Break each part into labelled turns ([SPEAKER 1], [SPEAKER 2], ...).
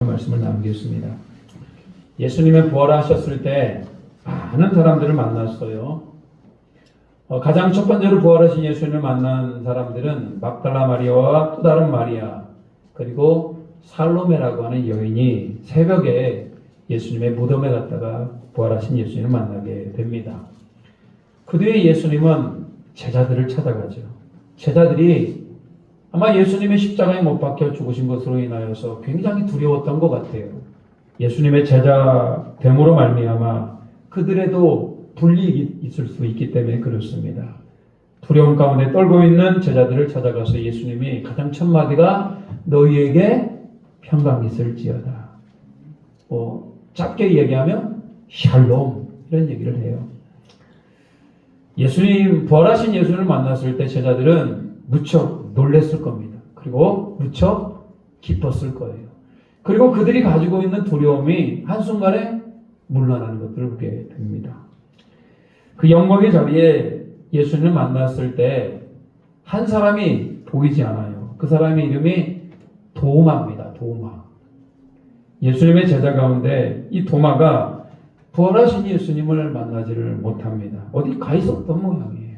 [SPEAKER 1] 말씀을 나누겠습니다. 예수님은 부활하셨을 때 많은 사람들을 만났어요. 가장 첫 번째로 부활하신 예수님을 만난 사람들은 막달라 마리아와 또 다른 마리아, 그리고 살로메라고 하는 여인이 새벽에 예수님의 무덤에 갔다가 부활하신 예수님을 만나게 됩니다. 그 뒤에 예수님은 제자들을 찾아가죠. 제자들이 아마 예수님의 십자가에 못 박혀 죽으신 것으로 인하여서 굉장히 두려웠던 것 같아요. 예수님의 제자 됨으로 말미암아 그들에도 불이익이 있을 수 있기 때문에 그렇습니다. 두려움 가운데 떨고 있는 제자들을 찾아가서 예수님이 가장 첫 마디가 너희에게 평강이 있을지어다. 짧게 얘기하면 샬롬 이런 얘기를 해요. 예수님 부활하신 예수님을 만났을 때 제자들은 무척 놀랬을 겁니다. 그리고 무척 기뻤을 거예요. 그리고 그들이 가지고 있는 두려움이 한순간에 물러나는 것들을 보게 됩니다. 그 영광의 자리에 예수님을 만났을 때 한 사람이 보이지 않아요. 그 사람의 이름이 도마입니다. 도마. 예수님의 제자 가운데 이 도마가 부활하신 예수님을 만나지를 못합니다. 어디 가 있었던 모양이에요.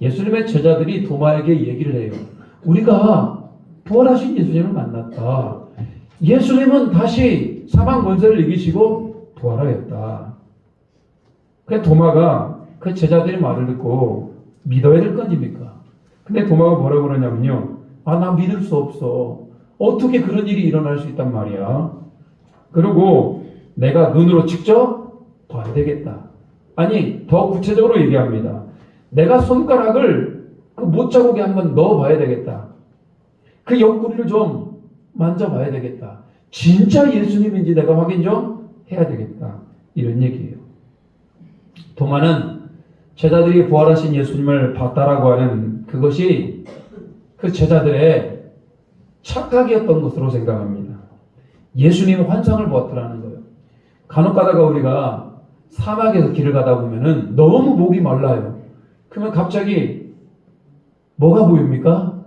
[SPEAKER 1] 예수님의 제자들이 도마에게 얘기를 해요. 우리가 부활하신 예수님을 만났다. 예수님은 다시 사망 권세를 이기시고 부활하였다. 그래서 도마가 그 제자들의 말을 듣고 믿어야 될 건입니까? 근데 도마가 뭐라고 그러냐면요. 나 믿을 수 없어. 어떻게 그런 일이 일어날 수 있단 말이야. 그리고 내가 눈으로 직접 봐야 되겠다. 아니, 더 구체적으로 얘기합니다. 내가 손가락을 그 못자국에 한번 넣어봐야 되겠다. 그 옆구리를 좀 만져봐야 되겠다. 진짜 예수님인지 내가 확인 좀 해야 되겠다. 이런 얘기예요. 도마는 제자들이 부활하신 예수님을 봤다라고 하는 그것이 그 제자들의 착각이었던 것으로 생각합니다. 예수님 환상을 보았더라는 거예요. 간혹 가다가 우리가 사막에서 길을 가다 보면은 너무 목이 말라요. 그러면 갑자기 뭐가 보입니까?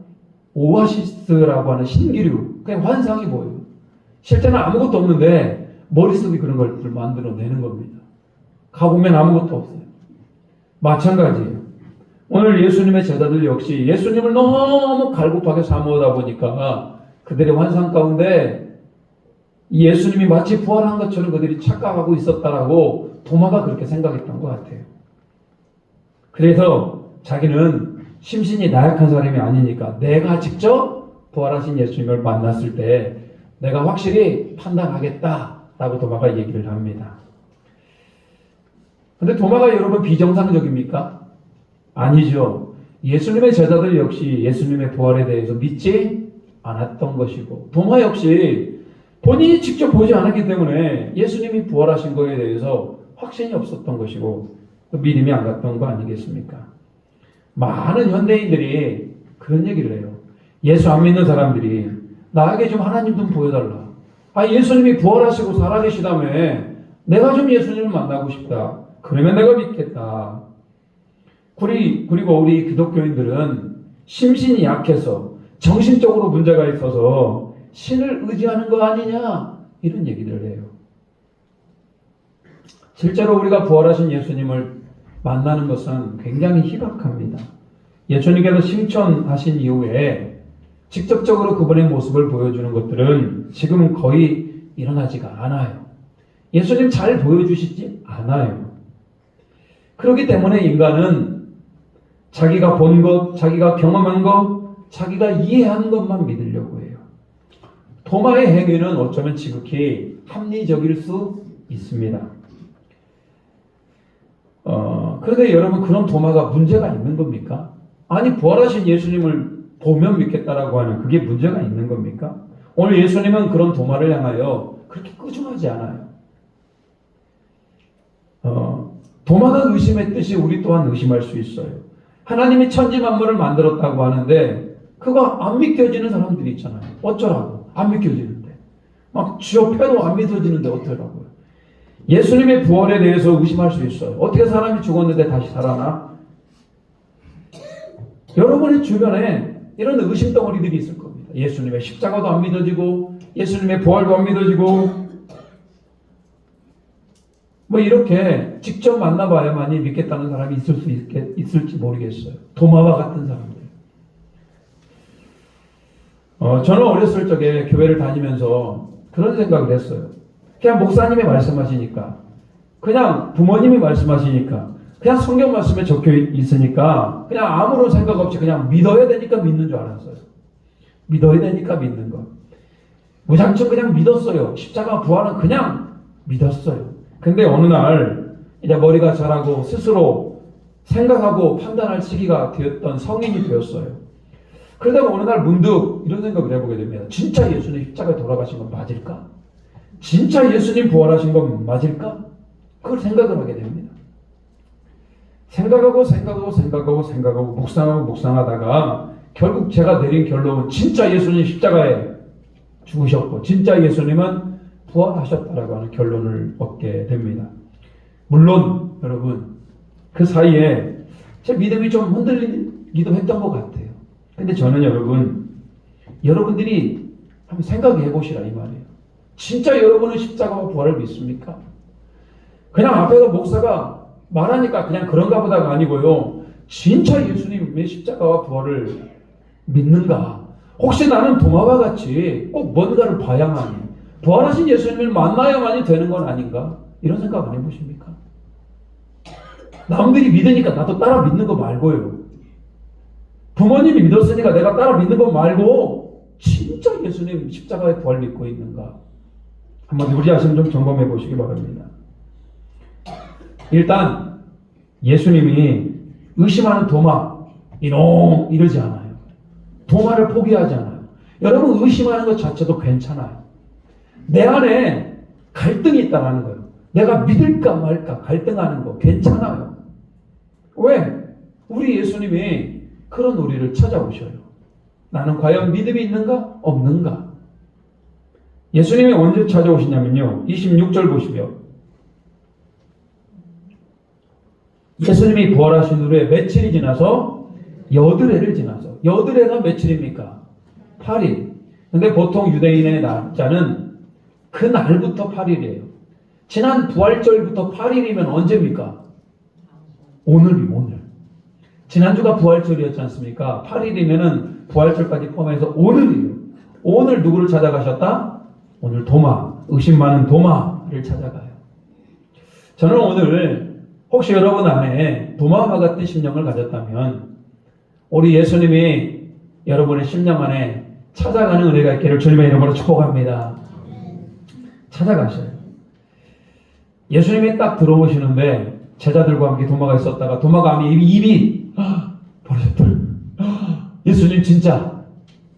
[SPEAKER 1] 오아시스라고 하는 신기류, 그냥 환상이 보여요. 실제는 아무것도 없는데 머릿속에 그런 것들을 만들어내는 겁니다. 가보면 아무것도 없어요. 마찬가지예요. 오늘 예수님의 제자들 역시 예수님을 너무 갈급하게 사모하다 보니까 그들의 환상 가운데 예수님이 마치 부활한 것처럼 그들이 착각하고 있었다라고 도마가 그렇게 생각했던 것 같아요. 그래서 자기는 심신이 나약한 사람이 아니니까 내가 직접 부활하신 예수님을 만났을 때 내가 확실히 판단하겠다라고 도마가 얘기를 합니다. 그런데 도마가 여러분 비정상적입니까? 아니죠. 예수님의 제자들 역시 예수님의 부활에 대해서 믿지 않았던 것이고 도마 역시 본인이 직접 보지 않았기 때문에 예수님이 부활하신 것에 대해서 확신이 없었던 것이고 믿음이 안 갔던 거 아니겠습니까? 많은 현대인들이 그런 얘기를 해요. 예수 안 믿는 사람들이 나에게 좀 하나님 좀 보여달라. 예수님이 부활하시고 살아계시다며 내가 좀 예수님을 만나고 싶다. 그러면 내가 믿겠다. 그리고 우리 기독교인들은 심신이 약해서 정신적으로 문제가 있어서 신을 의지하는 거 아니냐 이런 얘기를 해요. 실제로 우리가 부활하신 예수님을 만나는 것은 굉장히 희박합니다. 예수님께서 승천하신 이후에 직접적으로 그분의 모습을 보여주는 것들은 지금은 거의 일어나지가 않아요. 예수님 잘 보여주시지 않아요. 그렇기 때문에 인간은 자기가 본 것, 자기가 경험한 것, 자기가 이해한 것만 믿으려고 해요. 도마의 행위는 어쩌면 지극히 합리적일 수 있습니다. 그런데 여러분 그런 도마가 문제가 있는 겁니까? 아니 부활하신 예수님을 보면 믿겠다라고 하는 그게 문제가 있는 겁니까? 오늘 예수님은 그런 도마를 향하여 그렇게 꾸중하지 않아요. 도마가 의심했듯이 우리 또한 의심할 수 있어요. 하나님이 천지 만물을 만들었다고 하는데 그거 안 믿겨지는 사람들이 있잖아요. 어쩌라고? 안 믿겨지는데. 막 쥐업해도 안 믿어지는데 어쩌라고요? 예수님의 부활에 대해서 의심할 수 있어요. 어떻게 사람이 죽었는데 다시 살아나? 여러분의 주변에 이런 의심 덩어리들이 있을 겁니다. 예수님의 십자가도 안 믿어지고 예수님의 부활도 안 믿어지고 뭐 이렇게 직접 만나봐야만이 믿겠다는 사람이 있을지 모르겠어요. 도마와 같은 사람들. 저는 어렸을 적에 교회를 다니면서 그런 생각을 했어요. 그냥 목사님이 말씀하시니까, 그냥 부모님이 말씀하시니까, 그냥 성경 말씀에 적혀 있으니까 그냥 아무런 생각 없이 그냥 믿어야 되니까 믿는 줄 알았어요. 믿어야 되니까 믿는 거. 무작정 그냥 믿었어요. 십자가 부활은 그냥 믿었어요. 근데 어느 날 이제 머리가 자라고 스스로 생각하고 판단할 시기가 되었던 성인이 되었어요. 그러다가 어느 날 문득 이런 생각을 해보게 됩니다. 진짜 예수님 십자가에 돌아가신 건 맞을까? 진짜 예수님 부활하신 건 맞을까? 그걸 생각을 하게 됩니다. 생각하고 묵상하다가 결국 제가 내린 결론은 진짜 예수님 십자가에 죽으셨고 진짜 예수님은 부활하셨다라고 하는 결론을 얻게 됩니다. 물론 여러분 그 사이에 제 믿음이 좀 흔들리기도 했던 것 같아요. 근데 저는 여러분들이 한번 생각해 보시라 이 말이에요. 진짜 여러분은 십자가와 부활을 믿습니까? 그냥 앞에서 목사가 말하니까 그냥 그런가 보다가 아니고요. 진짜 예수님의 십자가와 부활을 믿는가? 혹시 나는 도마와 같이 꼭 뭔가를 봐야만이 부활하신 예수님을 만나야만이 되는 건 아닌가? 이런 생각 안 해보십니까? 남들이 믿으니까 나도 따라 믿는 거 말고요. 부모님이 믿었으니까 내가 따라 믿는 거 말고 진짜 예수님 십자가의 부활 믿고 있는가? 한번 우리 자신 좀 점검해 보시기 바랍니다. 일단 예수님이 의심하는 도마 이러지 않아요. 도마를 포기하지 않아요. 여러분 의심하는 것 자체도 괜찮아요. 내 안에 갈등이 있다는 거예요. 내가 믿을까 말까 갈등하는 거 괜찮아요. 왜? 우리 예수님이 그런 우리를 찾아오셔요. 나는 과연 믿음이 있는가? 없는가? 예수님이 언제 찾아오시냐면요. 26절 보시면 예수님이 부활하신 후에 며칠이 지나서 여드레를 지나서 여드레가 며칠입니까? 8일. 근데 보통 유대인의 날짜는 그 날부터 8일이에요. 지난 부활절부터 8일이면 언제입니까? 오늘. 지난주가 부활절이었지 않습니까? 8일이면은 부활절까지 포함해서 오늘이에요. 오늘 누구를 찾아가셨다? 오늘 도마, 의심 많은 도마를 찾아가요. 저는 오늘 혹시 여러분 안에 도마와 같은 심령을 가졌다면 우리 예수님이 여러분의 심령 안에 찾아가는 은혜가 있기를 주님의 이름으로 축복합니다. 찾아가셔요. 예수님이 딱 들어오시는데 제자들과 함께 도마가 있었다가 도마가 아니 입이 버려졌더라. 예수님 진짜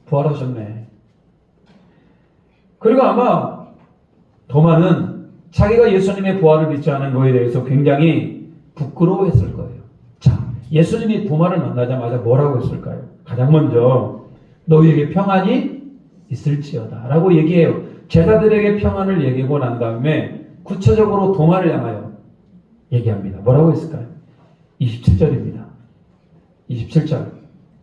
[SPEAKER 1] 부활하셨네. 그리고 아마 도마는 자기가 예수님의 부활을 믿지 않은 것에 대해서 굉장히 부끄러워했을 거예요. 자, 예수님이 도마를 만나자마자 뭐라고 했을까요? 가장 먼저 너희에게 평안이 있을지어다 라고 얘기해요. 제자들에게 평안을 얘기하고 난 다음에 구체적으로 도마를 향하여 얘기합니다. 뭐라고 했을까요? 27절입니다. 27절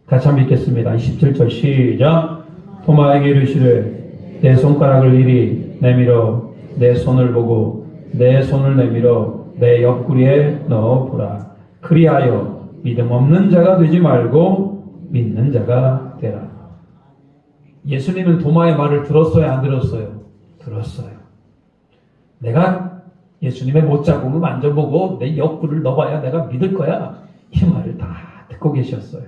[SPEAKER 1] 같이 한번 읽겠습니다. 27절 시작. 도마에게 이르시되 내 손가락을 이리 내밀어 내 손을 보고 내 손을 내밀어 내 옆구리에 넣어보라. 그리하여 믿음 없는 자가 되지 말고 믿는 자가 되라. 예수님은 도마의 말을 들었어요? 안 들었어요? 들었어요. 내가 예수님의 못자국을 만져보고 내 옆구리를 넣어봐야 내가 믿을 거야. 이 말을 다 듣고 계셨어요.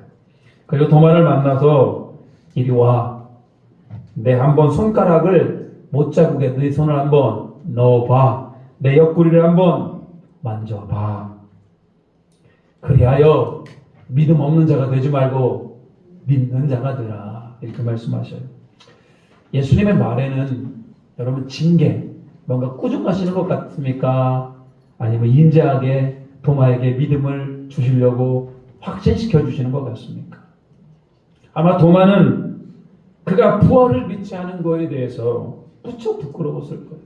[SPEAKER 1] 그리고 도마를 만나서 이리 와. 내 한번 손가락을 못자국에 네 손을 한번 넣어봐. 내 옆구리를 한번 만져봐. 그리하여 믿음 없는 자가 되지 말고 믿는 자가 되라. 이렇게 말씀하셔요. 예수님의 말에는 여러분 징계, 뭔가 꾸중하시는 것 같습니까? 아니면 인자하게 도마에게 믿음을 주시려고 확신시켜 주시는 것 같습니까? 아마 도마는 그가 부활을 믿지 않은 거에 대해서 무척 부끄러웠을 거예요.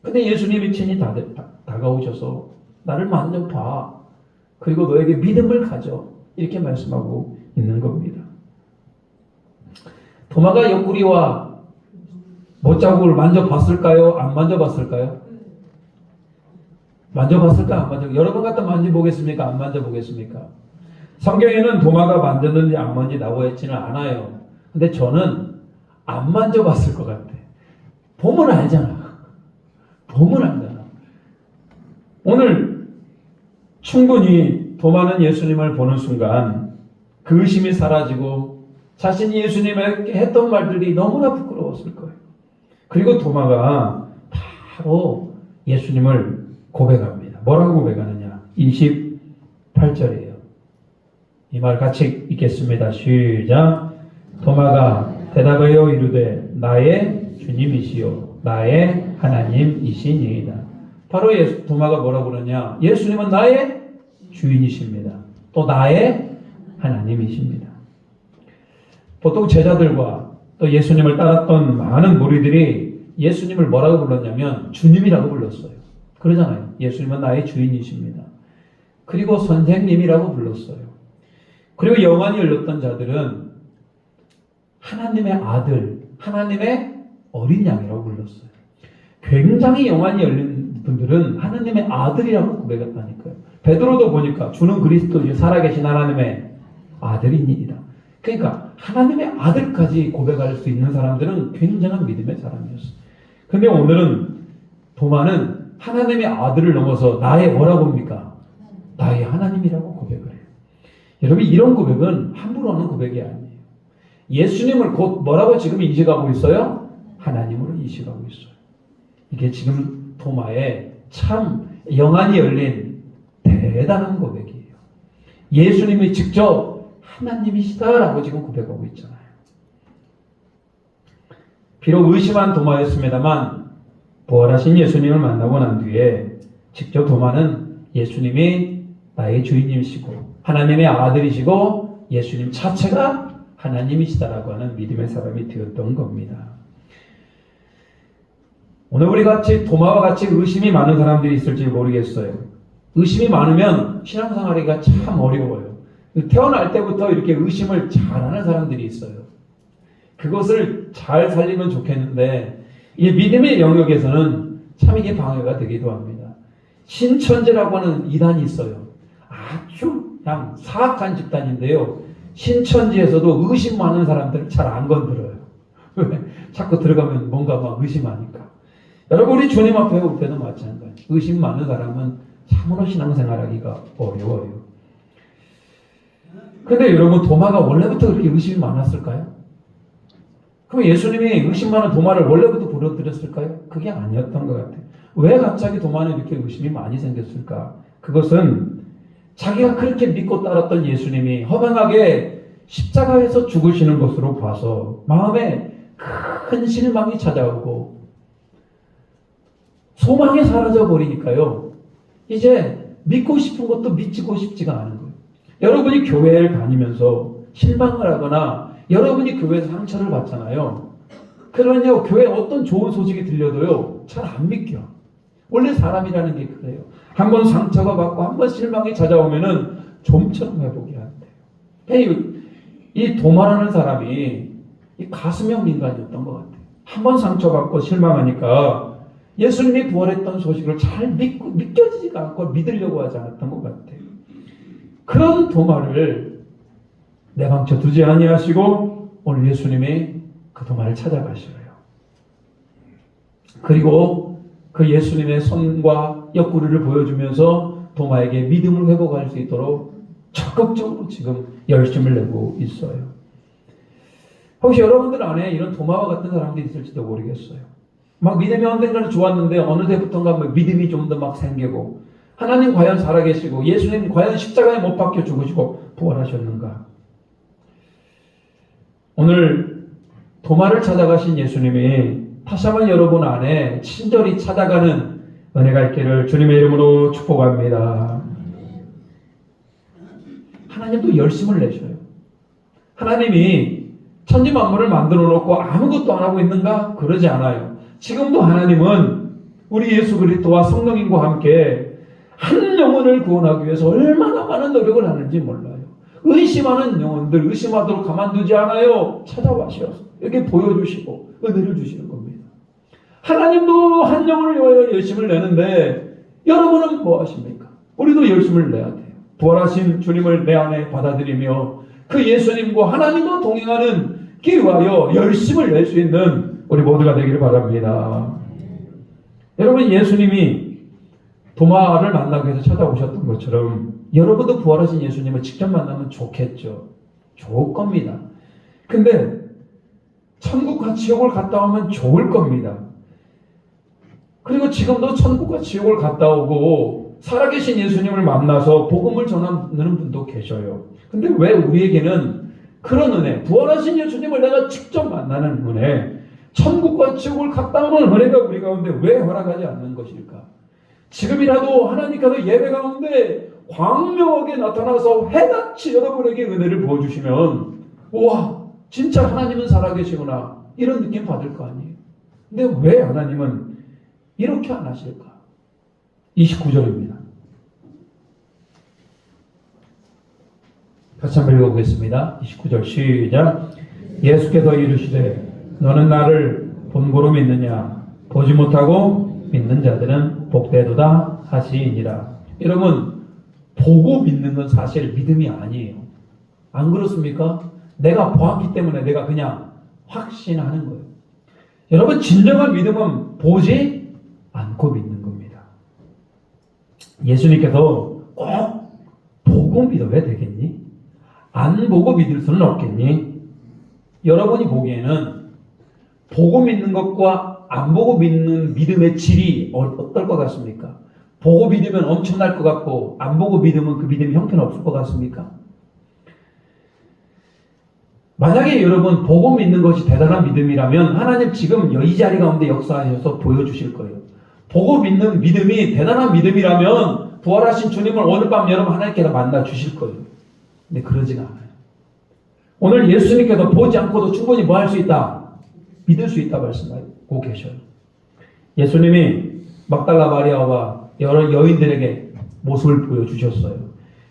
[SPEAKER 1] 근데 예수님이 친히 다가오셔서 나를 만져봐. 그리고 너에게 믿음을 가져. 이렇게 말씀하고 있는 겁니다. 도마가 옆구리와 못자국을 만져봤을까요? 안 만져봤을까요? 만져봤을까? 안 만져? 여러 번 갖다 만져보겠습니까? 안 만져보겠습니까? 성경에는 도마가 만졌는지 안 만지 나와 있지는 않아요. 근데 저는 안 만져봤을 것 같아. 보면 알잖아. 보면 알잖아. 오늘 충분히 도마는 예수님을 보는 순간 그 의심이 사라지고 자신이 예수님에게 했던 말들이 너무나 부끄러웠을 거예요. 그리고 도마가 바로 예수님을 고백합니다. 뭐라고 고백하느냐? 28절이에요. 이 말 같이 읽겠습니다. 시작. 도마가 대답하여 이르되 나의 주님이시요 나의 하나님이시니이다. 바로 도마가 뭐라고 그러냐? 예수님은 나의 주인이십니다. 또 나의 하나님이십니다. 보통 제자들과 또 예수님을 따랐던 많은 무리들이 예수님을 뭐라고 불렀냐면 주님이라고 불렀어요. 그러잖아요. 예수님은 나의 주인이십니다. 그리고 선생님이라고 불렀어요. 그리고 영안이 열렸던 자들은 하나님의 아들, 하나님의 어린 양이라고 불렀어요. 굉장히 영안이 열린 분들은 하나님의 아들이라고 고백했다니까요. 베드로도 보니까 주는 그리스도 살아계신 하나님의 아들이니이다. 그러니까 하나님의 아들까지 고백할 수 있는 사람들은 굉장한 믿음의 사람이었어요. 근데 오늘은 도마는 하나님의 아들을 넘어서 나의 뭐라고 합니까? 나의 하나님이라고 고백을 해요. 여러분 이런 고백은 함부로 하는 고백이 아니에요. 예수님을 곧 뭐라고 지금 인식하고 있어요? 하나님으로 인식하고 있어요. 이게 지금 도마의 참 영안이 열린 대단한 고백이에요. 예수님이 직접 하나님이시다라고 지금 고백하고 있잖아요. 비록 의심한 도마였습니다만 부활하신 예수님을 만나고 난 뒤에 직접 도마는 예수님이 나의 주인님이시고 하나님의 아들이시고 예수님 자체가 하나님이시다라고 하는 믿음의 사람이 되었던 겁니다. 오늘 우리 같이 도마와 같이 의심이 많은 사람들이 있을지 모르겠어요. 의심이 많으면 신앙생활이가 참 어려워요. 태어날 때부터 이렇게 의심을 잘하는 사람들이 있어요. 그것을 잘 살리면 좋겠는데 이 믿음의 영역에서는 참 이게 방해가 되기도 합니다. 신천지라고 하는 이단이 있어요. 아주 그냥 사악한 집단인데요. 신천지에서도 의심 많은 사람들을 잘 안 건드려요. 왜? 자꾸 들어가면 뭔가 막 의심하니까. 여러분 우리 주님 앞에 올 때도 마찬가지. 의심 많은 사람은 참으로 신앙생활하기가 어려워요. 근데 여러분 도마가 원래부터 그렇게 의심이 많았을까요? 그럼 예수님이 의심 많은 도마를 원래부터 부르짖었을까요? 그게 아니었던 것 같아요. 왜 갑자기 도마는 이렇게 의심이 많이 생겼을까? 그것은 자기가 그렇게 믿고 따랐던 예수님이 허망하게 십자가에서 죽으시는 것으로 봐서 마음에 큰 실망이 찾아오고 소망이 사라져 버리니까요. 이제 믿고 싶은 것도 믿고 싶지가 않은 거예요. 여러분이 교회를 다니면서 실망을 하거나 여러분이 교회에서 상처를 받잖아요. 그러면요 교회에 어떤 좋은 소식이 들려도요 잘 안 믿겨. 원래 사람이라는 게 그래요. 한번 상처가 받고 한번 실망이 찾아오면은 좀처럼 회복이 안 돼요. 이 도마라는 사람이 이 가슴형 민간이었던 것 같아요. 한번 상처받고 실망하니까 예수님이 부활했던 소식을 잘 믿겨지지가 않고 믿으려고 하지 않았던 것 같아요. 그런 도마를 내방쳐 두지 아니하시고 오늘 예수님이 그 도마를 찾아가셔요. 그리고 그 예수님의 손과 옆구리를 보여주면서 도마에게 믿음을 회복할 수 있도록 적극적으로 지금 열심을 내고 있어요. 혹시 여러분들 안에 이런 도마와 같은 사람들이 있을지도 모르겠어요. 막 믿음이 언젠가는 좋았는데 어느 때부턴가 믿음이 좀 더 막 생기고 하나님 과연 살아계시고 예수님 과연 십자가에 못 박혀 죽으시고 부활하셨는가? 오늘 도마를 찾아가신 예수님이 다시 한번 여러분 안에 친절히 찾아가는 은혜가 있기를 주님의 이름으로 축복합니다. 하나님도 열심을 내셔요. 하나님이 천지 만물을 만들어 놓고 아무것도 안 하고 있는가? 그러지 않아요. 지금도 하나님은 우리 예수 그리스도와 성령님과 함께 한 영혼을 구원하기 위해서 얼마나 많은 노력을 하는지 몰라요. 의심하는 영혼들 의심하도록 가만두지 않아요. 찾아와셔서 이렇게 보여주시고 은혜를 주시는 겁니다. 하나님도 한 영혼을 위하여 열심을 내는데 여러분은 뭐 하십니까? 우리도 열심을 내야 돼요. 부활하신 주님을 내 안에 받아들이며 그 예수님과 하나님과 동행하는 기 위하여 열심을 낼 수 있는 우리 모두가 되기를 바랍니다. 여러분, 예수님이 도마를 만나기 위해서 찾아오셨던 것처럼 여러분도 부활하신 예수님을 직접 만나면 좋겠죠. 좋을 겁니다. 근데 천국과 지옥을 갔다 오면 좋을 겁니다. 그리고 지금도 천국과 지옥을 갔다 오고 살아계신 예수님을 만나서 복음을 전하는 분도 계셔요. 근데 왜 우리에게는 그런 은혜, 부활하신 예수님을 내가 직접 만나는 은혜, 천국과 지옥을 갔다 오는 은혜가 우리 가운데 왜 허락하지 않는 것일까? 지금이라도 하나님께서 예배 가운데 광명하게 나타나서 해같이 여러분에게 은혜를 부어주시면 우와, 진짜 하나님은 살아계시구나 이런 느낌 받을 거 아니에요. 근데 왜 하나님은 이렇게 안 하실까? 29절입니다. 같이 한번 읽어보겠습니다. 29절 시작. 예수께서 이르시되 너는 나를 본고로 믿느냐? 보지 못하고 믿는 자들은 복되도다 하시니라. 여러분, 보고 믿는 건 사실 믿음이 아니에요. 안 그렇습니까? 내가 보았기 때문에 내가 그냥 확신하는 거예요. 여러분, 진정한 믿음은 보지 않고 믿는 겁니다. 예수님께서 꼭 보고 믿어야 되겠니? 안 보고 믿을 수는 없겠니? 여러분이 보기에는 보고 믿는 것과 안 보고 믿는 믿음의 질이 어떨 것 같습니까? 보고 믿으면 엄청날 것 같고 안 보고 믿으면 그 믿음이 형편없을 것 같습니까? 만약에 여러분 보고 믿는 것이 대단한 믿음이라면 하나님 지금 이 자리 가운데 역사하셔서 보여주실 거예요. 보고 믿는 믿음이 대단한 믿음이라면 부활하신 주님을 오늘 밤 여러분 하나님께서 만나 주실 거예요. 근데 그러지가 않아요. 오늘 예수님께서 보지 않고도 충분히 뭐 할 수 있다? 믿을 수 있다 말씀하고 계셔요. 예수님이 막달라 마리아와 여러 여인들에게 모습을 보여주셨어요.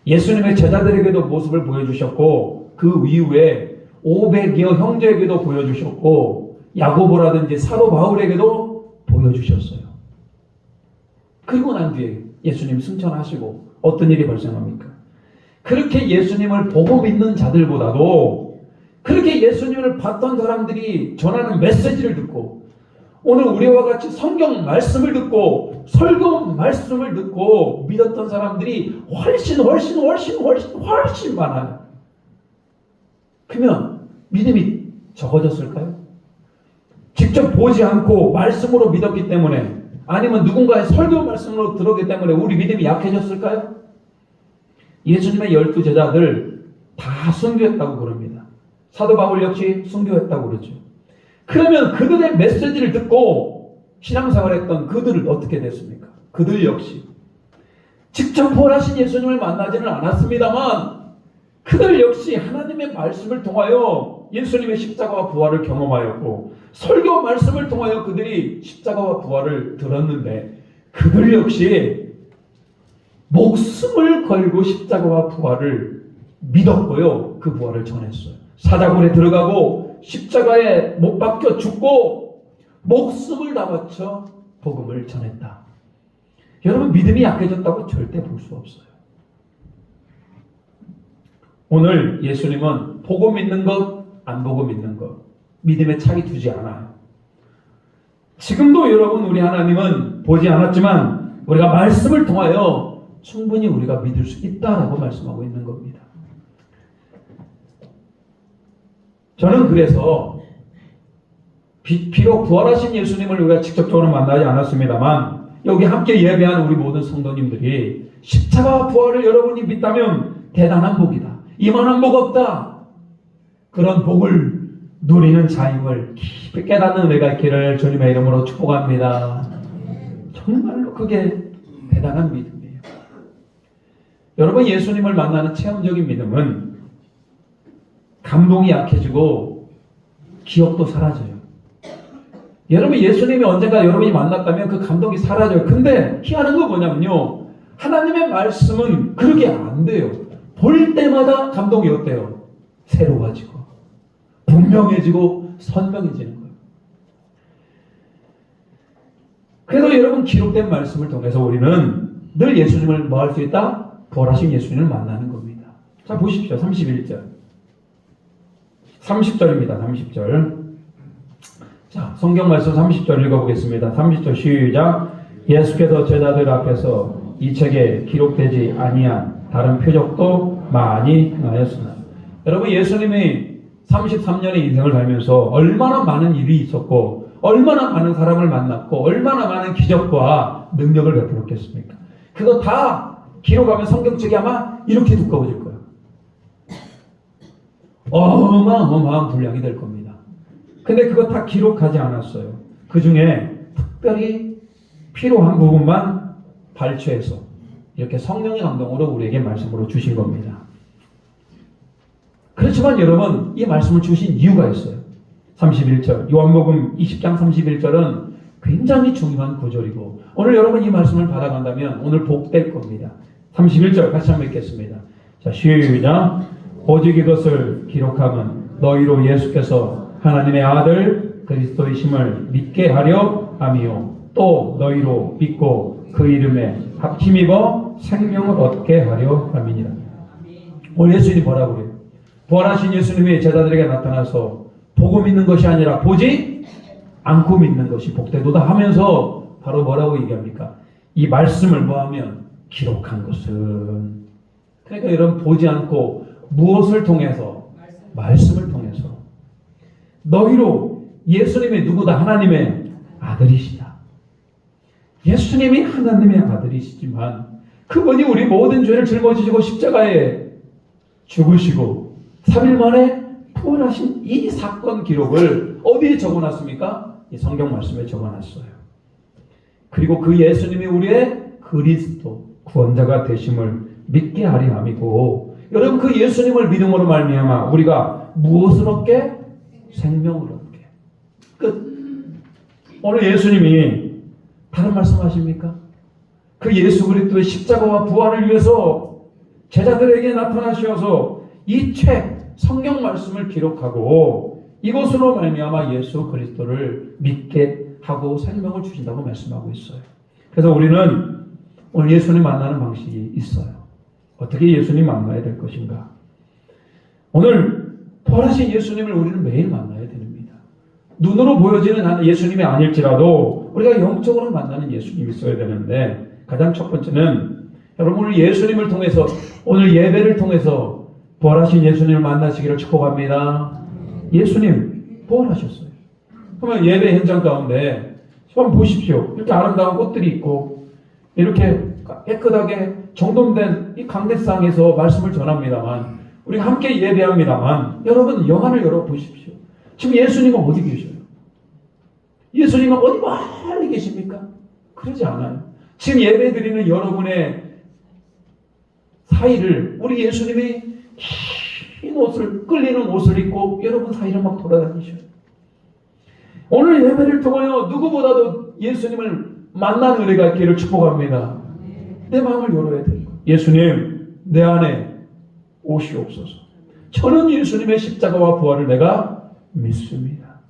[SPEAKER 1] 예수님의 제자들에게도 모습을 보여주셨고 그 이후에 500여 형제에게도 보여주셨고 야고보라든지 사도 바울에게도 보여주셨어요. 그리고 난 뒤에 예수님 승천하시고 어떤 일이 발생합니까? 그렇게 예수님을 보고 믿는 자들보다도 그렇게 예수님을 봤던 사람들이 전하는 메시지를 듣고 오늘 우리와 같이 성경 말씀을 듣고 설교 말씀을 듣고 믿었던 사람들이 훨씬 많아요. 그러면 믿음이 적어졌을까요? 직접 보지 않고 말씀으로 믿었기 때문에 아니면 누군가의 설교 말씀으로 들었기 때문에 우리 믿음이 약해졌을까요? 예수님의 12 제자들 다 순교했다고 그럽니다. 사도 바울 역시 순교했다고 그러죠. 그러면 그들의 메시지를 듣고 신앙생활했던 그들은 어떻게 됐습니까? 그들 역시 직접 부활하신 예수님을 만나지는 않았습니다만 그들 역시 하나님의 말씀을 통하여 예수님의 십자가와 부활을 경험하였고 설교 말씀을 통하여 그들이 십자가와 부활을 들었는데 그들 역시 목숨을 걸고 십자가와 부활을 믿었고요. 그 부활을 전했어요. 사자굴에 들어가고 십자가에 못 박혀 죽고 목숨을 다 바쳐 복음을 전했다. 여러분, 믿음이 약해졌다고 절대 볼 수 없어요. 오늘 예수님은 보고 믿는 것, 안 보고 믿는 것, 믿음에 차이 두지 않아요. 지금도 여러분 우리 하나님은 보지 않았지만 우리가 말씀을 통하여 충분히 우리가 믿을 수 있다라고 말씀하고 있는 겁니다. 저는 그래서 비록 부활하신 예수님을 우리가 직접적으로 만나지 않았습니다만 여기 함께 예배한 우리 모든 성도님들이 십자가 부활을 여러분이 믿다면 대단한 복이다. 이만한 복 없다. 그런 복을 누리는 자임을 깊이 깨닫는 은혜가 있기를 주님의 이름으로 축복합니다. 정말로 그게 대단한 믿음이에요. 여러분, 예수님을 만나는 체험적인 믿음은 감동이 약해지고 기억도 사라져요. 여러분, 예수님이 언젠가 여러분이 만났다면 그 감동이 사라져요. 근데 희한한 건 뭐냐면요, 하나님의 말씀은 그렇게 안 돼요. 볼 때마다 감동이 어때요? 새로워지고 분명해지고 선명해지는 거예요. 그래서 여러분 기록된 말씀을 통해서 우리는 늘 예수님을 뭐 할 수 있다? 부활하신 예수님을 만나는 겁니다. 자 보십시오. 31절. 30절입니다. 30절. 자 성경 말씀 30절 읽어보겠습니다. 30절 시작. 예수께서 제자들 앞에서 이 책에 기록되지 아니한 다른 표적도 많이 행하였으나 여러분 예수님이 33년의 인생을 살면서 얼마나 많은 일이 있었고 얼마나 많은 사람을 만났고 얼마나 많은 기적과 능력을 베풀었겠습니까? 그거 다 기록하면 성경책이 아마 이렇게 두꺼워질 거예요. 어마어마한 분량이 될 겁니다. 근데 그거 다 기록하지 않았어요. 그 중에 특별히 필요한 부분만 발췌해서 이렇게 성령의 감동으로 우리에게 말씀으로 주신 겁니다. 그렇지만 여러분 이 말씀을 주신 이유가 있어요. 31절 요한복음 20장 31절은 굉장히 중요한 구절이고 오늘 여러분 이 말씀을 받아간다면 오늘 복될 겁니다. 31절 같이 한번 읽겠습니다. 자 시작. 오직 이것을 기록함은 너희로 예수께서 하나님의 아들 그리스도이심을 믿게 하려 함이요 또 너희로 믿고 그 이름에 힘입어 생명을 얻게 하려 함이니라. 오늘 예수님이 뭐라고 그래요? 부활하신 예수님이 제자들에게 나타나서 보고 믿는 것이 아니라 보지 않고 믿는 것이 복되도다 하면서 바로 뭐라고 얘기합니까? 이 말씀을 뭐하면 기록한 것은 그러니까 여러분 보지 않고 무엇을 통해서? 말씀을 통해서 너희로 예수님이 누구다? 하나님의 아들이시다. 예수님이 하나님의 아들이시지만 그분이 우리 모든 죄를 짊어지시고 십자가에 죽으시고 3일 만에 부활하신 이 사건 기록을 어디에 적어놨습니까? 이 성경 말씀에 적어놨어요. 그리고 그 예수님이 우리의 그리스도 구원자가 되심을 믿게 하리 함이고 여러분 그 예수님을 믿음으로 말미암아 우리가 무엇을 얻게? 생명을 얻게. 끝. 오늘 예수님이 다른 말씀하십니까? 그 예수 그리스도의 십자가와 부활을 위해서 제자들에게 나타나셔서 이 책 성경 말씀을 기록하고 이것으로 말미암아 예수 그리스도를 믿게 하고 생명을 주신다고 말씀하고 있어요. 그래서 우리는 오늘 예수님 만나는 방식이 있어요. 어떻게 예수님 만나야 될 것인가? 오늘 부활하신 예수님을 우리는 매일 만나야 됩니다. 눈으로 보여지는 예수님이 아닐지라도 우리가 영적으로 만나는 예수님이 있어야 되는데 가장 첫 번째는 여러분 오늘 예수님을 통해서 오늘 예배를 통해서 부활하신 예수님을 만나시기를 축복합니다. 예수님 부활하셨어요. 그러면 예배 현장 가운데 한번 보십시오. 이렇게 아름다운 꽃들이 있고 이렇게 깨끗하게 정돈된 이 강대상에서 말씀을 전합니다만 우리가 함께 예배합니다만 여러분 영안을 열어보십시오. 지금 예수님은 어디 계셔요? 예수님은 어디 멀리 계십니까? 그러지 않아요. 지금 예배 드리는 여러분의 사이를 우리 예수님이 흰 옷을 끌리는 옷을 입고 여러분 사이를 막 돌아다니셔요. 오늘 예배를 통하여 누구보다도 예수님을 만난 은혜가 있기를 축복합니다. 내 마음을 열어야 돼요. 예수님 내 안에 오시옵소서. 저는 예수님의 십자가와 부활을 내가 믿습니다.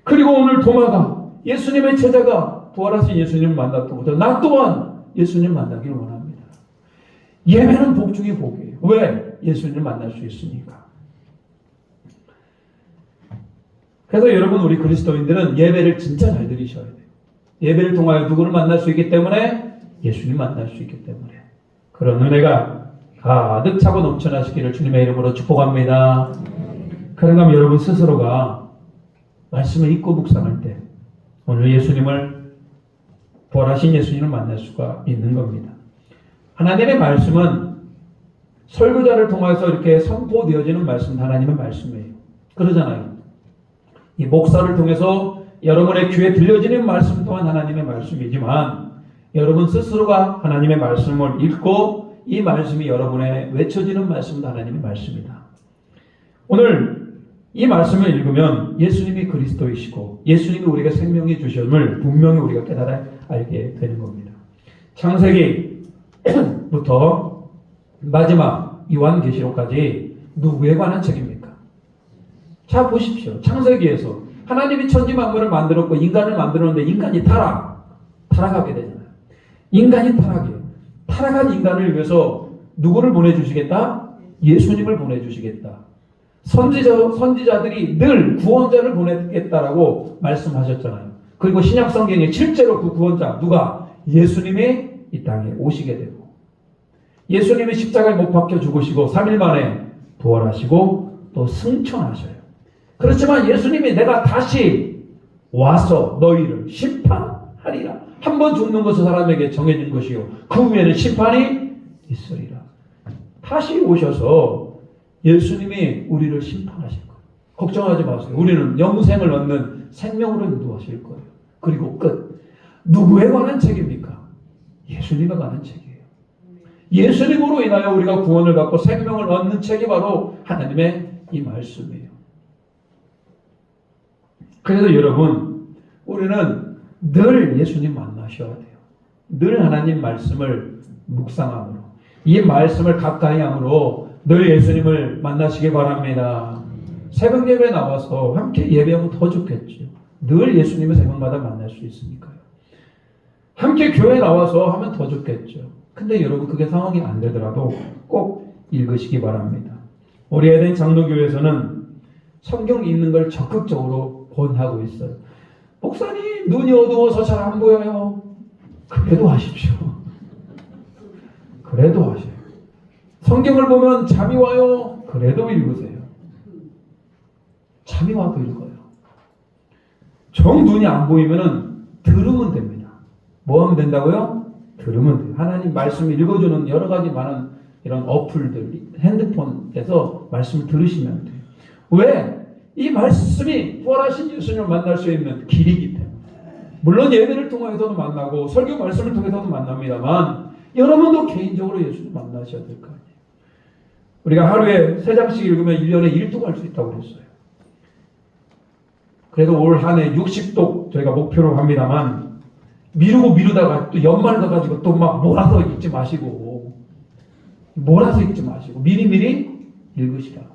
[SPEAKER 1] 그리고 오늘 도마가 예수님의 제자가 부활하신 예수님을 만났던 나 또한 예수님 만나기를 원합니다. 예배는 복 중에 복이에요. 왜? 예수님을 만날 수 있으니까. 그래서 여러분 우리 그리스도인들은 예배를 진짜 잘 드리셔야 돼요. 예배를 통하여 누구를 만날 수 있기 때문에 예수님 만날 수 있기 때문에 그런 은혜가 가득 차고 넘쳐나시기를 주님의 이름으로 축복합니다. 그런가 여러분 스스로가 말씀을 읽고 묵상할 때 오늘 예수님을 부활하신 예수님을 만날 수가 있는 겁니다. 하나님의 말씀은 설교자를 통해서 이렇게 선포되어지는 말씀 하나님의 말씀이에요. 그러잖아요. 이 목사를 통해서 여러분의 귀에 들려지는 말씀 또한 하나님의 말씀이지만 여러분 스스로가 하나님의 말씀을 읽고 이 말씀이 여러분의 외쳐지는 말씀도 하나님의 말씀이다. 오늘 이 말씀을 읽으면 예수님이 그리스도이시고 예수님이 우리가 생명이 주심을 분명히 우리가 깨달아 알게 되는 겁니다. 창세기부터 마지막 요한계시록까지 누구에 관한 책입니까? 자 보십시오. 창세기에서 하나님이 천지 만물을 만들었고 인간을 만들었는데 인간이 타락. 타락하게 되잖아요. 인간이 타락해요. 타락한 인간을 위해서 누구를 보내주시겠다? 예수님을 보내주시겠다. 선지자들이 늘 구원자를 보내겠다라고 말씀하셨잖아요. 그리고 신약 성경에 실제로 그 구원자 누가? 예수님이 이 땅에 오시게 되고 예수님이 십자가에 못 박혀 죽으시고 3일 만에 부활하시고 또 승천하셔요. 그렇지만 예수님이 내가 다시 와서 너희를 심판하리라. 한 번 죽는 것은 사람에게 정해진 것이요 그 후에는 심판이 있으리라. 다시 오셔서 예수님이 우리를 심판하실 거예요. 걱정하지 마세요. 우리는 영생을 얻는 생명으로 인도하실 거예요. 그리고 끝. 누구에 관한 책입니까? 예수님에 관한 책이에요. 예수님으로 인하여 우리가 구원을 받고 생명을 얻는 책이 바로 하나님의 이 말씀이에요. 그래서 여러분, 우리는 늘 예수님 만나셔야 돼요. 늘 하나님 말씀을 묵상함으로, 이 말씀을 가까이 함으로 늘 예수님을 만나시기 바랍니다. 새벽 예배에 나와서 함께 예배하면 더 좋겠죠. 늘 예수님을 새벽마다 만날 수 있으니까요. 함께 교회에 나와서 하면 더 좋겠죠. 근데 여러분 그게 상황이 안 되더라도 꼭 읽으시기 바랍니다. 우리 에덴 장로교회에서는 성경 읽는 걸 적극적으로 권하고 있어요. 목사님 눈이 어두워서 잘 안 보여요. 그래도 하십시오. 그래도 하셔요. 성경을 보면 잠이 와요. 그래도 읽으세요. 잠이 와도 읽어요. 정 눈이 안 보이면은 들으면 됩니다. 뭐 하면 된다고요? 들으면 돼요. 하나님 말씀을 읽어주는 여러 가지 많은 이런 어플들, 핸드폰에서 말씀을 들으시면 돼요. 왜? 이 말씀이 부활하신 예수님을 만날 수 있는 길이기 때문에. 물론 예배를 통해서도 만나고 설교 말씀을 통해서도 만납니다만 여러분도 개인적으로 예수님 만나셔야 될 거 아니에요. 우리가 하루에 3장씩 읽으면 1년에 1독 할 수 있다고 그랬어요. 그래서 올 한 해 60독 저희가 목표로 합니다만 미루다가 또 연말 가가지고 또 막 몰아서 읽지 마시고 미리미리 읽으시라고.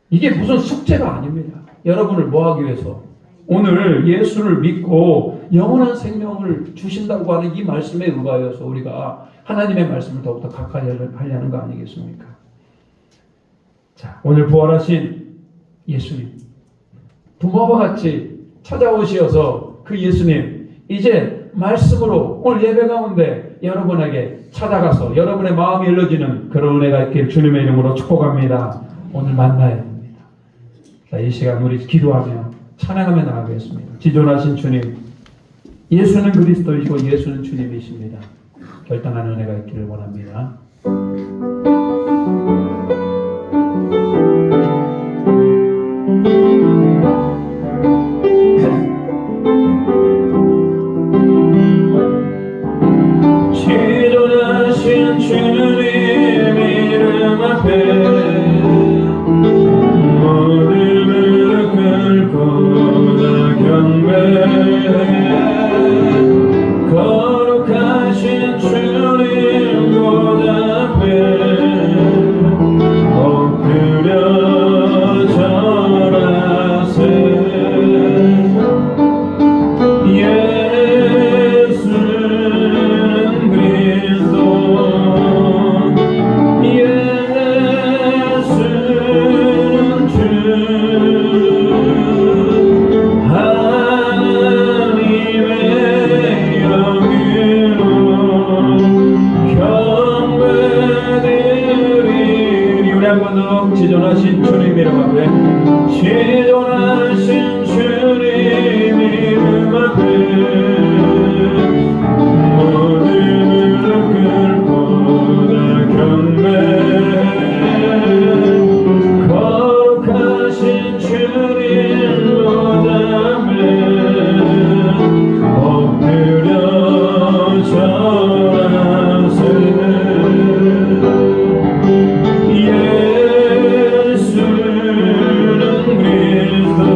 [SPEAKER 1] 이게 무슨 숙제가 아닙니다. 여러분을 뭐 하기 위해서? 오늘 예수를 믿고 영원한 생명을 주신다고 하는 이 말씀에 의하여서 우리가 하나님의 말씀을 더욱더 가까이 하려는 거 아니겠습니까? 자, 오늘 부활하신 예수님, 부모와 같이 찾아오시어서 그 예수님, 이제 말씀으로 오늘 예배 가운데 여러분에게 찾아가서 여러분의 마음이 열려지는 그런 은혜가 있길 주님의 이름으로 축복합니다. 오늘 만나야 됩니다. 자, 이 시간 우리 기도하며 찬양하며 나가겠습니다. 지존하신 주님, 예수는 그리스도이시고 예수는 주님이십니다. 결단한 은혜가 있기를 원합니다. 지존하신 주님 이름 앞에 거룩하신 주님 곧 앞에 엎드려 절하세. 예수는 그리스도, 예수는 주, 지존하신 주님 이름 앞에, 지존하신 주님 이름 앞에 모든 무릎 꿇고 다 경배. 거룩하신 주님 곧 앞에 엎드려 절하세. 예수는 그리스도,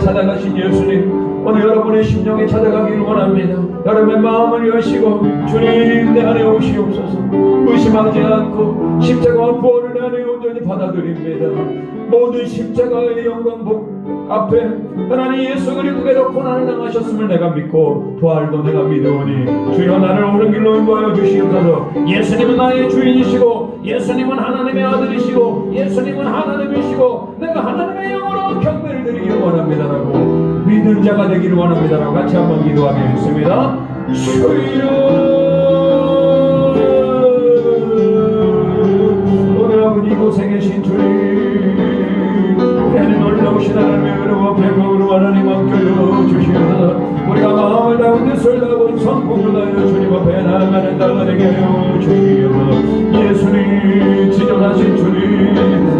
[SPEAKER 1] 찾아가신 예수님, 오늘 여러분의 심령에 찾아가기를 원합니다. 여러분의 마음을 여시고 주님 내 안에 오시옵소서. 의심하지 않고 십자가와 부활을 내 안에 온전히 받아들입니다. 모든 십자가의 영광 앞에 하나님 예수 그리스도께서 고난을 당하셨음을 내가 믿고 부활도 내가 믿으오니 주여 나를 옳은 길로 인도하여 주시옵소서. 예수님은 나의 주인이시고 예수님은 하나님의 아들이시고 예수님은 하나님이시고 내가 하나님의 영으로 경배를 드리기를 원합니다라고 믿는 자가 되기를 원합니다라고 같이 한번 기도하겠습니다. 주여 오늘 아버지 이곳에 계신 주님 우리는 놀라우신 하나님의 은혜와 백업으로 하나님 맡겨요 주시옵소서. 우리가 마음을 다하고 뜻을 다하고 성품을 다하여 주님 앞에 나아가는 자가 되게 하여 주시옵소서. 예수님 지존하신 주님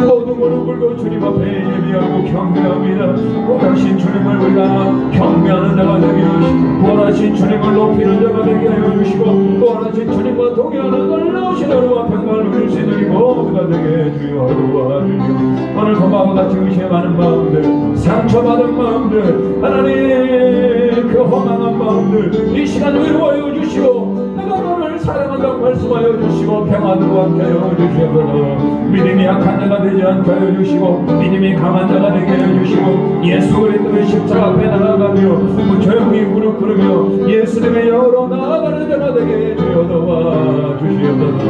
[SPEAKER 1] 모든 무릎 꿇고 주님 앞에 예비하고 경배합니다. 부활하신 주님을 우리가 경배하는 자가 되게 하시고 부활하신 주님을 높이는 자가 되게 하여 주시고 부활하신 주님과 동행하는 놀라우신 하루와 평강을 누릴 수 있는 모두가 되게 해주여 도와주시오. 오늘 도마와 같이 의심하는 마음들 상처받은 마음들 하나님 그 허망한 마음들 이 시간 위로하여 주시고 내가 너를 사랑한다고 말씀하여 주시고 평안으로 함께 하여 주시옵소서. 믿음이 약한 자가 되지 않게 하여 주시고 믿음이 강한 자가 되게 하여 주시고 예수 그리스도의 십자가 앞에 나아가며 조용히 무릎 꿇으며 예수님의 영으로 나아가는 자가 되게 해주여 도와주시옵소서.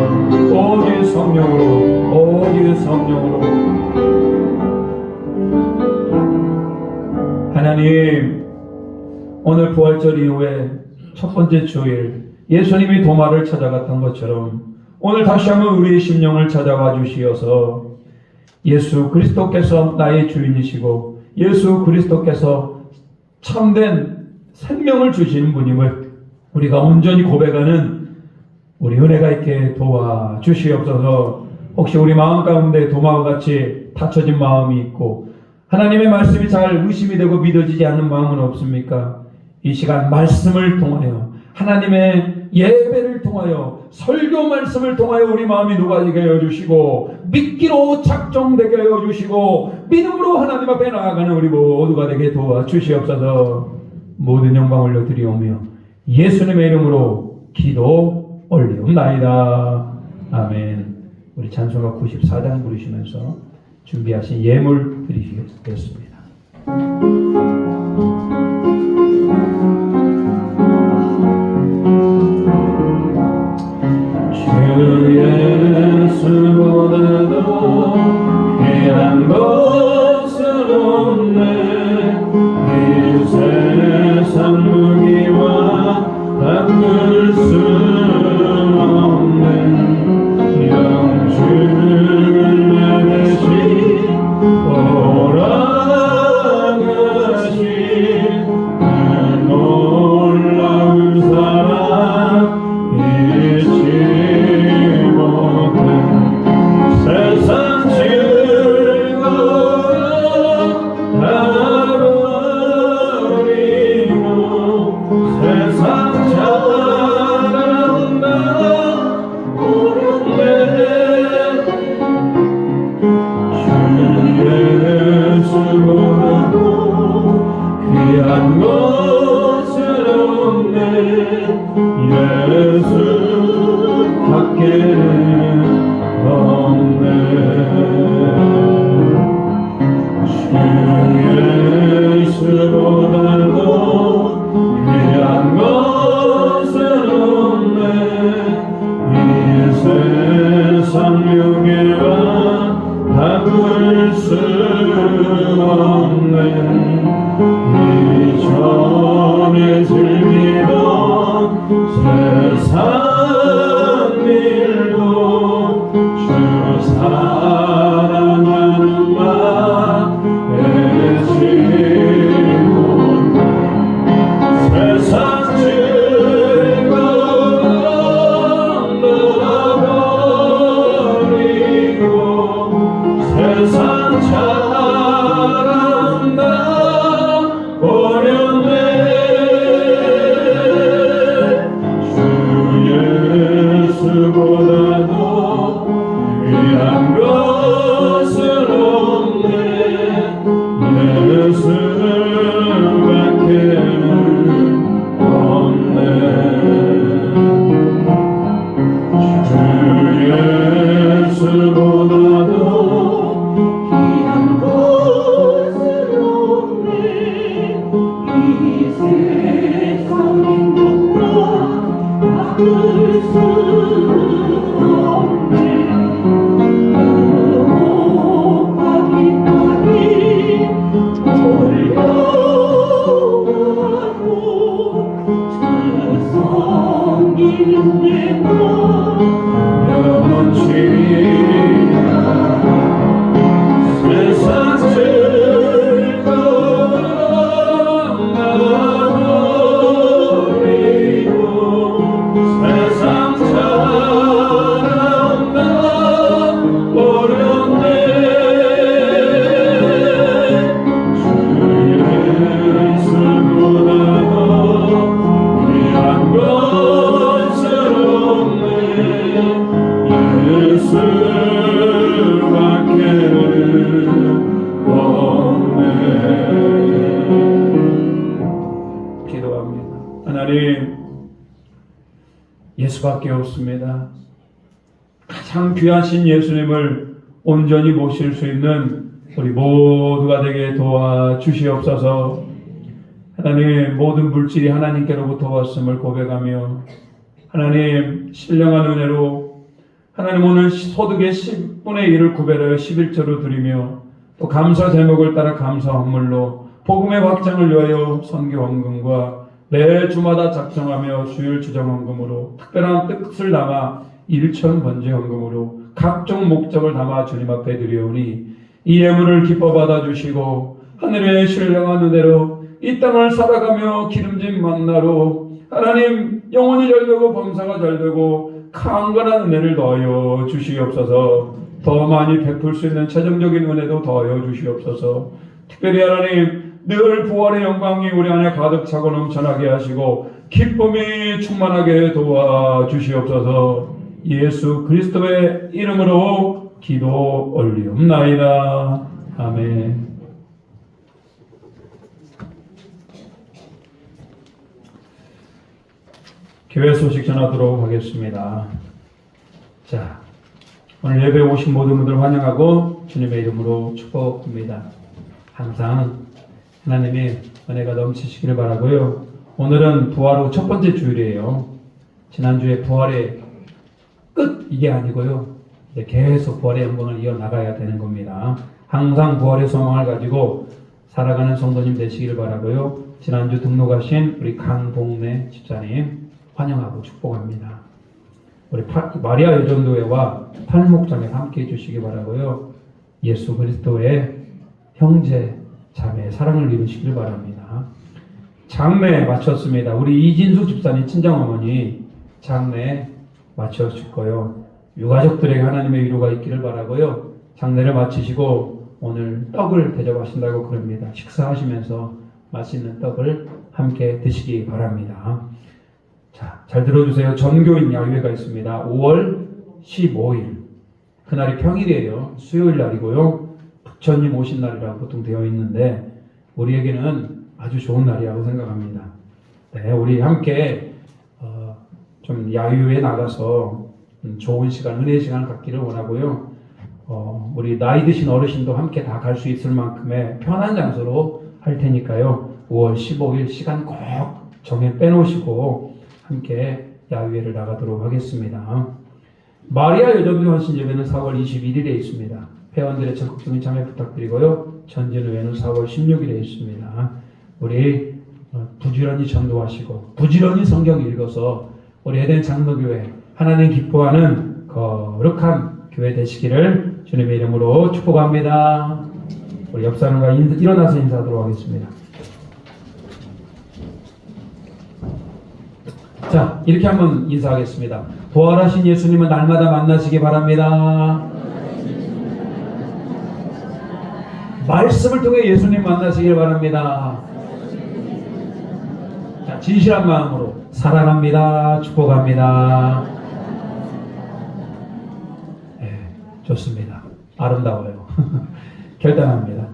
[SPEAKER 1] 오직 성령으로 오직 성령으로 하나님 오늘 부활절 이후에 첫 번째 주일 예수님이 도마를 찾아갔던 것처럼 오늘 다시 한번 우리의 심령을 찾아와 주시어서 예수 그리스도께서 나의 주인이시고 예수 그리스도께서 참된 생명을 주시는 분임을 우리가 온전히 고백하는 우리 은혜가 있게 도와주시옵소서. 혹시 우리 마음 가운데 도마와 같이 닫혀진 마음이 있고 하나님의 말씀이 잘 의심이 되고 믿어지지 않는 마음은 없습니까? 이 시간 말씀을 통하여 하나님의 예배를 통하여 설교 말씀을 통하여 우리 마음이 녹아지게 하여 주시고 믿기로 작정되게 하여 주시고 믿음으로 하나님 앞에 나아가는 우리 모두가 되게 도와주시옵소서. 모든 영광 올려드리오며 예수님의 이름으로 기도 올리옵나이다. 아멘. 우리 찬송가 94장 부르시면서 준비하신 예물 드리시겠습니다. 주 예수보다도 귀한 것은 없네. 이 세상 무기와 바꿀 수 없는 영주를 내리신 오라가 하나님, 예수밖에 없습니다. 가장 귀하신 예수님을 온전히 모실 수 있는 우리 모두가 되게 도와주시옵소서. 하나님, 모든 물질이 하나님께로부터 왔음을 고백하며 하나님, 신령한 은혜로 하나님 오늘 소득의 10분의 1을 구별하여 11조로 드리며 또 감사 제목을 따라 감사 헌물로 복음의 확장을 위하여 선교 헌금과 매 주마다 작정하며 주일 주정 헌금으로 특별한 뜻을 담아 일천 번제 헌금으로 각종 목적을 담아 주님 앞에 드리오니 이 예물을 기뻐 받아주시고 하늘의 신령한 은혜로 이 땅을 살아가며 기름진 만나로 하나님 영혼이 잘되고 범사가 잘되고 강건한 은혜를 더하여 주시옵소서. 더 많이 베풀 수 있는 최종적인 은혜도 더하여 주시옵소서. 특별히 하나님 늘 부활의 영광이 우리 안에 가득 차고 넘쳐나게 하시고 기쁨이 충만하게 도와주시옵소서. 예수 그리스도의 이름으로 기도 올리옵나이다. 아멘. 교회 소식 전하도록 하겠습니다. 자, 오늘 예배 오신 모든 분들 환영하고 주님의 이름으로 축복합니다. 항상 하나님의 은혜가 넘치시기를 바라고요. 오늘은 부활 후 첫 번째 주일이에요. 지난주에 부활의 끝 이게 아니고요. 이제 계속 부활의 영광을 이어나가야 되는 겁니다. 항상 부활의 소망을 가지고 살아가는 성도님 되시기를 바라고요. 지난주 등록하신 우리 강봉래 집사님 환영하고 축복합니다. 우리 마리아 여전도회와 팔목장에 함께 해주시기 바라고요. 예수 그리스도의 형제 자매의 사랑을 이루시길 바랍니다. 장례 마쳤습니다. 우리 이진수 집사님 친정어머니 장례 마쳤을 거예요. 유가족들에게 하나님의 위로가 있기를 바라고요. 장례를 마치시고 오늘 떡을 대접하신다고 그럽니다. 식사하시면서 맛있는 떡을 함께 드시기 바랍니다. 자, 잘 들어주세요. 전교인 야유회가 있습니다. 5월 15일. 그날이 평일이에요. 수요일 날이고요. 부처님 오신 날이라고 보통 되어 있는데 우리에게는 아주 좋은 날이라고 생각합니다. 네, 우리 함께 좀 야유회에 나가서 좋은 시간, 은혜의 시간을 갖기를 원하고요. 우리 나이 드신 어르신도 함께 다 갈 수 있을 만큼의 편한 장소로 할 테니까요. 5월 15일 시간 꼭 정해 빼놓으시고 함께 야유회를 나가도록 하겠습니다. 마리아 여전도 헌신 예배는 4월 21일에 있습니다. 회원들의 적극적인 참여 부탁드리고요. 전진후회는 4월 16일에 있습니다. 우리 부지런히 전도하시고 부지런히 성경 읽어서 우리 에덴 장로교회 하나님 기뻐하는 거룩한 교회 되시기를 주님의 이름으로 축복합니다. 우리 옆 사람과 일어나서 인사하도록 하겠습니다. 자, 이렇게 한번 인사하겠습니다. 부활하신 예수님은 날마다 만나시기 바랍니다. 말씀을 통해 예수님 만나시길 바랍니다. 자, 진실한 마음으로 사랑합니다. 축복합니다. 네, 좋습니다. 아름다워요. 결단합니다.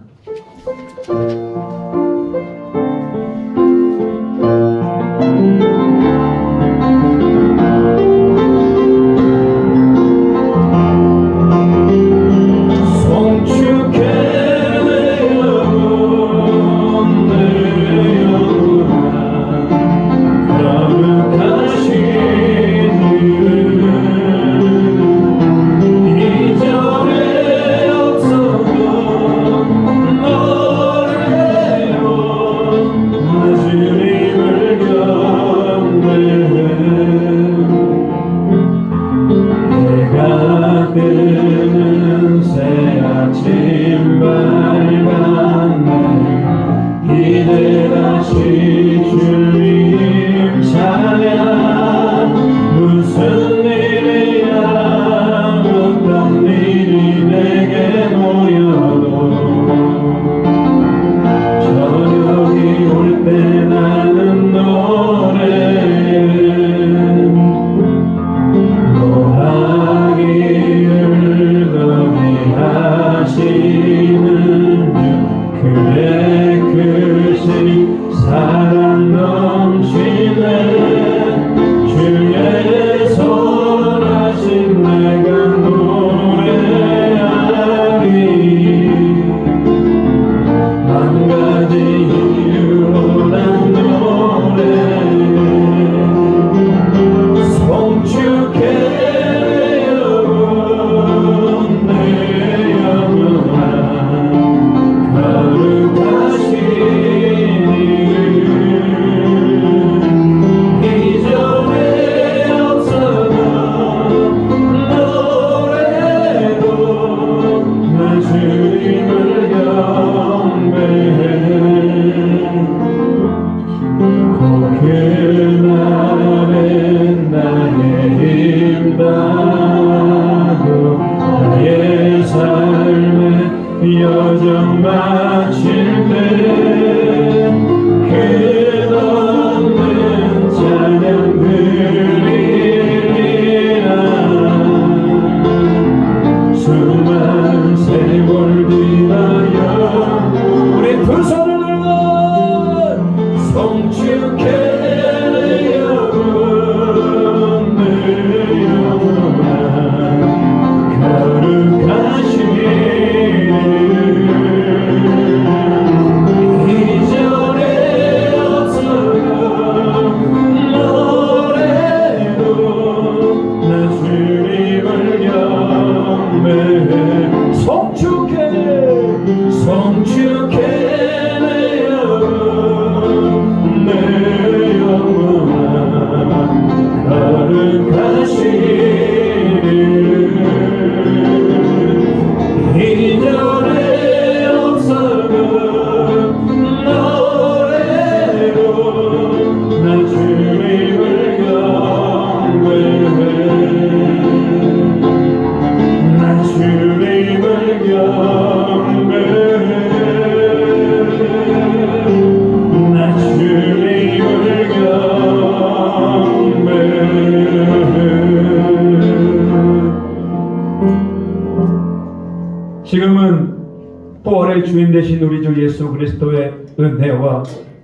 [SPEAKER 2] 그의 크신 사랑 넘
[SPEAKER 1] 지금은 부활의 주인 되신 우리 주 예수 그리스도의 은혜와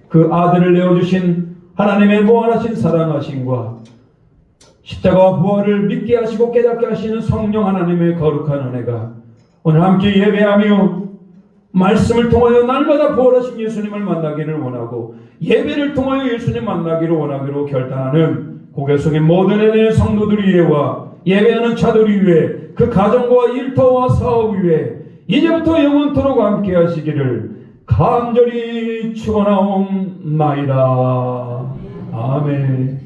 [SPEAKER 1] 그 아들을 내어주신 하나님의 무한하신 사랑하심과 십자가와 부활을 믿게 하시고 깨닫게 하시는 성령 하나님의 거룩한 은혜가 오늘 함께 예배하며 말씀을 통하여 날마다 부활하신 예수님을 만나기를 원하고 예배를 통하여 예수님 만나기를 원하기로 결단하는 고개 속의 모든 은혜의 성도들 위에와 예배하는 자들 위에 그 가정과 일터와 사업 위에 이제부터 영원토록 함께 하시기를 간절히 축원하옵나이다. 아멘.